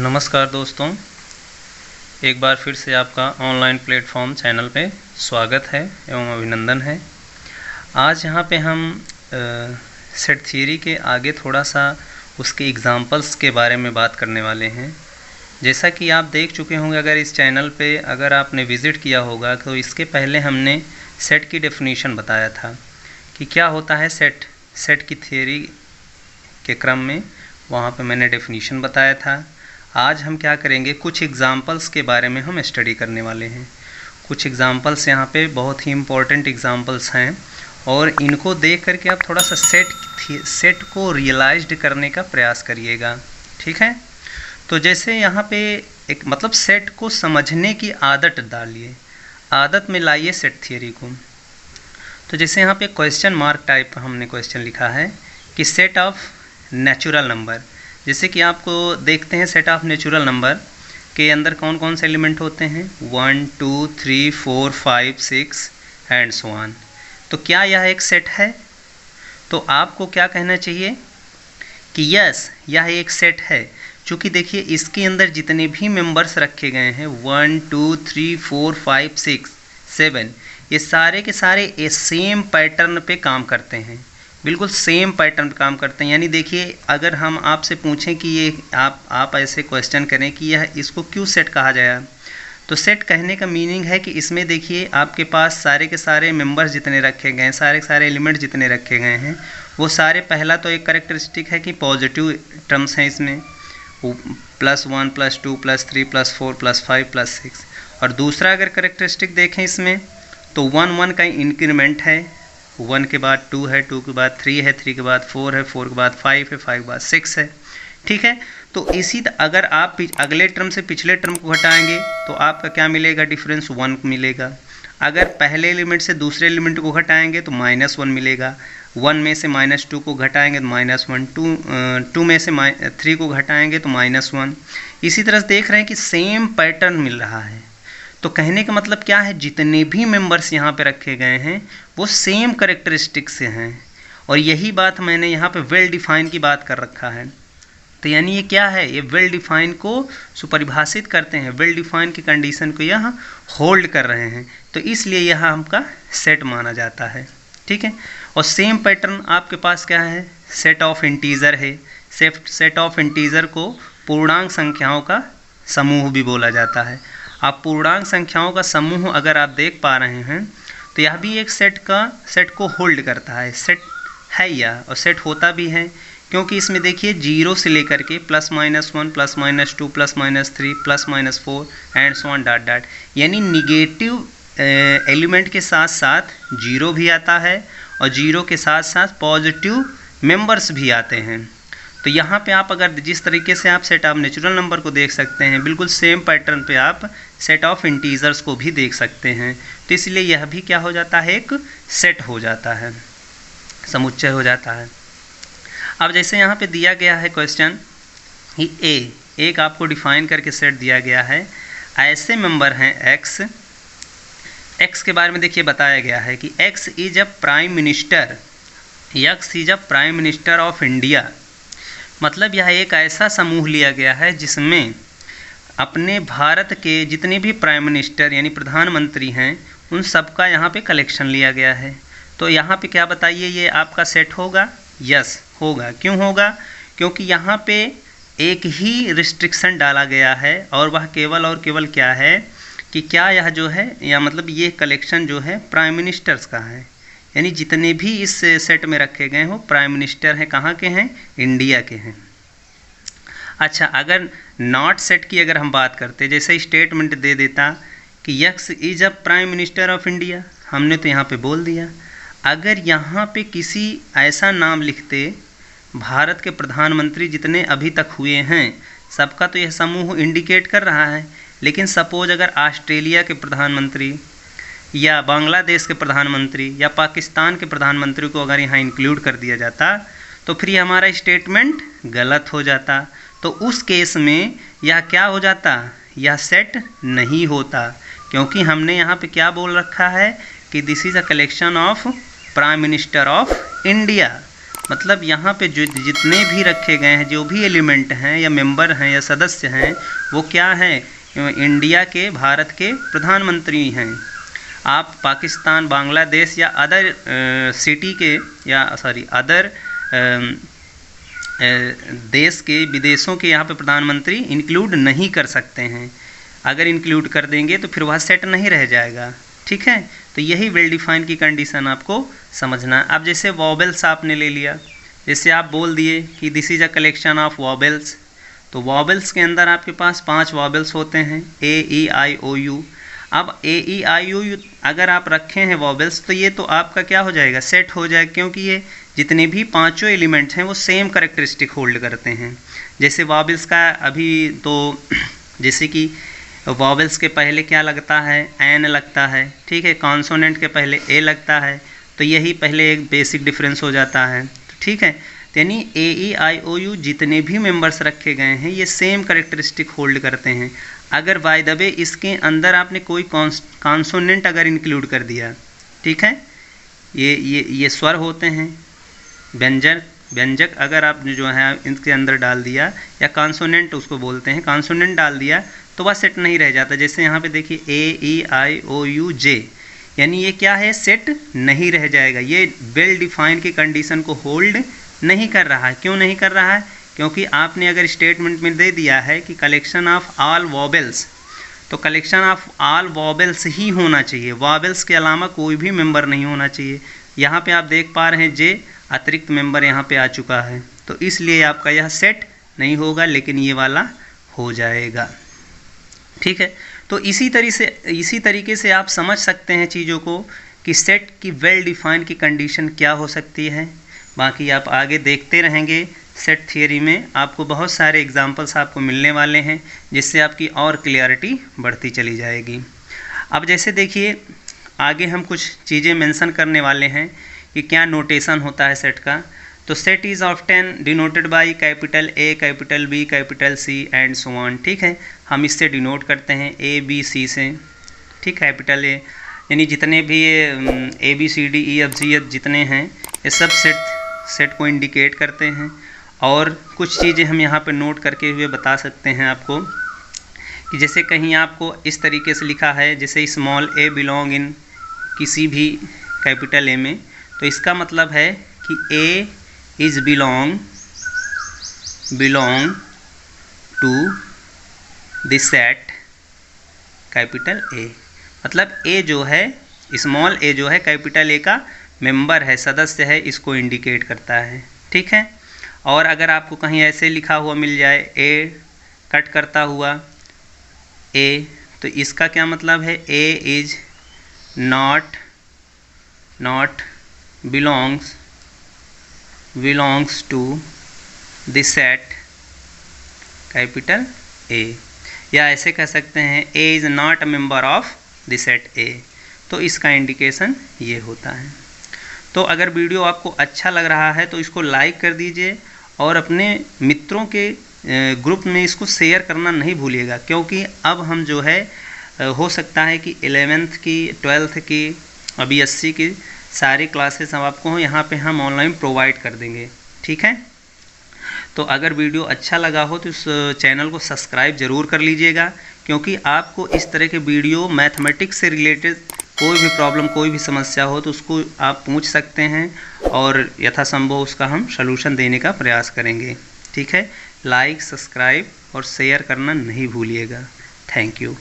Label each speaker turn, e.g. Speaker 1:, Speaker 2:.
Speaker 1: नमस्कार दोस्तों, एक बार फिर से आपका ऑनलाइन प्लेटफॉर्म चैनल पे स्वागत है एवं अभिनंदन है। आज यहाँ पे हम सेट थियरी के आगे थोड़ा सा उसके एग्ज़ाम्पल्स के बारे में बात करने वाले हैं। जैसा कि आप देख चुके होंगे, अगर इस चैनल पे अगर आपने विज़िट किया होगा तो इसके पहले हमने सेट की डेफिनेशन बताया था कि क्या होता है सेट की थियरी के क्रम में, वहाँ पे मैंने डेफिनेशन बताया था। आज हम क्या करेंगे, कुछ एग्ज़ाम्पल्स के बारे में हम स्टडी करने वाले हैं। कुछ एग्ज़ाम्पल्स यहाँ पे बहुत ही इम्पोर्टेंट एग्ज़ाम्पल्स हैं और इनको देख करके आप थोड़ा सा सेट को रियलाइज्ड करने का प्रयास करिएगा, ठीक है। तो जैसे यहाँ पे एक मतलब सेट को समझने की आदत डालिए, आदत में लाइए सेट थियरी को। तो जैसे यहाँ पे क्वेश्चन मार्क टाइप हमने क्वेश्चन लिखा है कि सेट ऑफ नेचुरल नंबर, जैसे कि आपको देखते हैं सेट ऑफ नेचुरल नंबर के अंदर कौन कौन से एलिमेंट होते हैं, 1 2 3 4 5 6 एंड सो ऑन। तो क्या यह एक सेट है? तो आपको क्या कहना चाहिए कि यस, यह एक सेट है। चूँकि देखिए इसके अंदर जितने भी मेंबर्स रखे गए हैं 1 2 3 4 5 6 7, ये सारे के सारे ए सेम पैटर्न पे काम करते हैं, बिल्कुल सेम पैटर्न पे काम करते हैं। यानी देखिए अगर हम आपसे पूछें कि ये आप ऐसे क्वेश्चन करें कि यह इसको क्यों सेट कहा जाए, तो सेट कहने का मीनिंग है कि इसमें देखिए आपके पास सारे के सारे मेंबर्स जितने रखे गए हैं, सारे के सारे एलिमेंट जितने रखे गए हैं, वो सारे, पहला तो एक कैरेक्टरिस्टिक है कि पॉजिटिव टर्म्स हैं इसमें, +1 +2 +3 +4 +5 +6। और दूसरा अगर कैरेक्टरिस्टिक देखें इसमें तो 1 1 का इंक्रीमेंट है, 1 के बाद 2 है, 2 के बाद 3 है, 3 के बाद 4 है, 4 के बाद 5 है, 5 के बाद 6 है, ठीक है। तो इसी अगर आप अगले टर्म से पिछले टर्म को घटाएंगे तो आपका क्या मिलेगा, डिफरेंस 1 मिलेगा। अगर पहले एलिमेंट से दूसरे एलिमेंट को घटाएंगे तो -1 मिलेगा, 1 में से -2 को घटाएंगे तो -1, 2 में से 3 को घटाएंगे तो -1। इसी तरह से देख रहे हैं कि सेम पैटर्न मिल रहा है। तो कहने का मतलब क्या है, जितने भी मेंबर्स यहाँ पे रखे गए हैं वो सेम कैरेक्टरिस्टिक से हैं। और यही बात मैंने यहाँ पे वेल डिफाइन की बात कर रखा है। तो यानी ये क्या है, ये वेल डिफाइन को सुपरिभाषित करते हैं, वेल डिफाइन की कंडीशन को यहाँ होल्ड कर रहे हैं, तो इसलिए यह हमका सेट माना जाता है, ठीक है। और सेम पैटर्न आपके पास क्या है, सेट ऑफ इंटीजर है। सेट ऑफ इंटीजर को पूर्णांक संख्याओं का समूह भी बोला जाता है। आप पूर्णांक संख्याओं का समूह अगर आप देख पा रहे हैं तो यह भी एक सेट को होल्ड करता है, सेट है यह, और सेट होता भी है क्योंकि इसमें देखिए 0 से लेकर के +-1 +-2 +-3 +-4 एंड सो ऑन डॉट, यानी निगेटिव एलिमेंट के साथ साथ 0 भी आता है और 0 के साथ साथ पॉजिटिव मेंबर्स भी आते हैं। तो यहाँ पे आप अगर जिस तरीके से आप सेट ऑफ नेचुरल नंबर को देख सकते हैं, बिल्कुल सेम पैटर्न पे आप सेट ऑफ इंटीजर्स को भी देख सकते हैं। तो इसलिए यह भी क्या हो जाता है, एक सेट हो जाता है, समुच्चय हो जाता है। अब जैसे यहाँ पे दिया गया है क्वेश्चन कि एक आपको डिफाइन करके सेट दिया गया है, ऐसे मेंबर हैं एक्स के बारे में देखिए बताया गया है कि x is a prime minister of India. मतलब यह एक ऐसा समूह लिया गया है जिसमें अपने भारत के जितने भी प्राइम मिनिस्टर यानी प्रधानमंत्री हैं उन सबका यहाँ पे कलेक्शन लिया गया है। तो यहाँ पे क्या बताइए, ये आपका सेट होगा? यस होगा। क्यों होगा? क्योंकि यहाँ पे एक ही रिस्ट्रिक्शन डाला गया है और वह केवल और केवल क्या है कि क्या यह जो है, या मतलब ये कलेक्शन जो है प्राइम मिनिस्टर्स का है, यानी जितने भी इस सेट में रखे गए हो प्राइम मिनिस्टर हैं, कहाँ के हैं, इंडिया के हैं। अच्छा, अगर नॉट सेट की अगर हम बात करते, जैसे स्टेटमेंट दे देता कि x is a prime minister of India, हमने तो यहाँ पे बोल दिया। अगर यहाँ पे किसी ऐसा नाम लिखते, भारत के प्रधानमंत्री जितने अभी तक हुए हैं सबका तो यह समूह इंडिकेट कर रहा है, लेकिन सपोज अगर ऑस्ट्रेलिया के प्रधानमंत्री या बांग्लादेश के प्रधानमंत्री या पाकिस्तान के प्रधानमंत्री को अगर यहाँ इंक्लूड कर दिया जाता तो फिर हमारा स्टेटमेंट गलत हो जाता। तो उस केस में यह क्या हो जाता, यह सेट नहीं होता, क्योंकि हमने यहाँ पे क्या बोल रखा है कि this is a collection of prime minister of India. मतलब यहाँ पे जो जितने भी रखे गए हैं, जो भी एलिमेंट हैं या मेंबर हैं या सदस्य हैं, वो क्या हैं, इंडिया के, भारत के प्रधानमंत्री हैं। आप पाकिस्तान, बांग्लादेश या अदर सिटी के या अदर देश के, विदेशों के यहाँ पे प्रधानमंत्री इंक्लूड नहीं कर सकते हैं। अगर इंक्लूड कर देंगे तो फिर वह सेट नहीं रह जाएगा। ठीक है, तो यही वेल डिफाइन की कंडीशन आपको समझना है। अब जैसे वॉबल्स आपने ले लिया, जैसे आप बोल दिए कि this is a collection of वॉबल्स, तो वॉबल्स के अंदर आपके पास 5 वॉबल्स होते हैं, ए ई आई ओ यू। अब ए ई आई ओ यू अगर आप रखे हैं वॉबल्स, तो ये तो आपका क्या हो जाएगा, सेट हो जाएगा, क्योंकि ये जितने भी 5 एलिमेंट्स हैं वो सेम करेक्टरिस्टिक होल्ड करते हैं। जैसे वॉबल्स का अभी तो जैसे कि वॉबल्स के पहले क्या लगता है, एन लगता है, ठीक है, कॉन्सोनेंट के पहले ए लगता है, तो यही पहले एक बेसिक डिफरेंस हो जाता है। तो ठीक है, यानी ए ई आई ओ यू जितने भी मेंबर्स रखे गए हैं ये सेम करेक्टरिस्टिक होल्ड करते हैं। अगर बाय द वे इसके अंदर आपने कोई कॉन्सोनेंट अगर इंक्लूड कर दिया, ठीक है, ये स्वर होते हैं, व्यंजक अगर आपने जो है इनके अंदर डाल दिया, या कॉन्सोनेंट उसको बोलते हैं, कॉन्सोनेंट डाल दिया तो वह सेट नहीं रह जाता। जैसे यहाँ पे देखिए ए ई आई ओ यू जे, यानी ये क्या है, सेट नहीं रह जाएगा। ये वेल डिफाइन की कंडीशन को होल्ड नहीं कर रहा है। क्यों नहीं कर रहा है, क्योंकि आपने अगर स्टेटमेंट में दे दिया है कि कलेक्शन ऑफ ऑल वॉबल्स, तो कलेक्शन ऑफ ऑल वॉबल्स ही होना चाहिए, वॉबल्स के अलावा कोई भी मेंबर नहीं होना चाहिए। यहाँ पे आप देख पा रहे हैं जे अतिरिक्त मेंबर यहाँ पे आ चुका है, तो इसलिए आपका यह सेट नहीं होगा, लेकिन ये वाला हो जाएगा। ठीक है, तो इसी तरीके से आप समझ सकते हैं चीज़ों को कि सेट की वेल डिफाइन की कंडीशन क्या हो सकती है। बाकी आप आगे देखते रहेंगे, सेट थियरी में आपको बहुत सारे एग्जांपल्स आपको मिलने वाले हैं, जिससे आपकी और क्लियरिटी बढ़ती चली जाएगी। अब जैसे देखिए आगे हम कुछ चीज़ें मेंशन करने वाले हैं कि क्या नोटेशन होता है सेट का। तो set is often denoted by capital A, capital B, capital C and so on. ठीक है, हम इससे डिनोट करते हैं ए बी सी से। ठीक, कैपिटल ए यानी जितने भी A B C D E F G जितने हैं ये सब सेट को इंडिकेट करते हैं। और कुछ चीज़ें हम यहाँ पे नोट करके हुए बता सकते हैं आपको कि जैसे कहीं आपको इस तरीके से लिखा है, जैसे स्मॉल ए बिलोंग इन किसी भी कैपिटल ए में, तो इसका मतलब है कि A is belong to the set capital A. मतलब ए जो है, स्मॉल ए जो है कैपिटल ए का मेंबर है, सदस्य है, इसको इंडिकेट करता है। ठीक है, और अगर आपको कहीं ऐसे लिखा हुआ मिल जाए ए कट करता हुआ ए, तो इसका क्या मतलब है, A is not belongs to the set capital A. या ऐसे कह सकते हैं A is not a member of the set A. तो इसका इंडिकेशन ये होता है। तो अगर वीडियो आपको अच्छा लग रहा है तो इसको लाइक कर दीजिए और अपने मित्रों के ग्रुप में इसको शेयर करना नहीं भूलिएगा, क्योंकि अब हम जो है हो सकता है कि 11th की, 12th की, अभी 80 की सारी क्लासेस अब आपको यहाँ पे हम ऑनलाइन प्रोवाइड कर देंगे। ठीक है, तो अगर वीडियो अच्छा लगा हो तो इस चैनल को सब्सक्राइब ज़रूर कर लीजिएगा, क्योंकि आपको इस तरह के वीडियो मैथमेटिक्स से रिलेटेड कोई भी प्रॉब्लम, कोई भी समस्या हो तो उसको आप पूछ सकते हैं और यथासंभव उसका हम सलूशन देने का प्रयास करेंगे। ठीक है, लाइक, सब्सक्राइब और शेयर करना नहीं भूलिएगा। Thank you.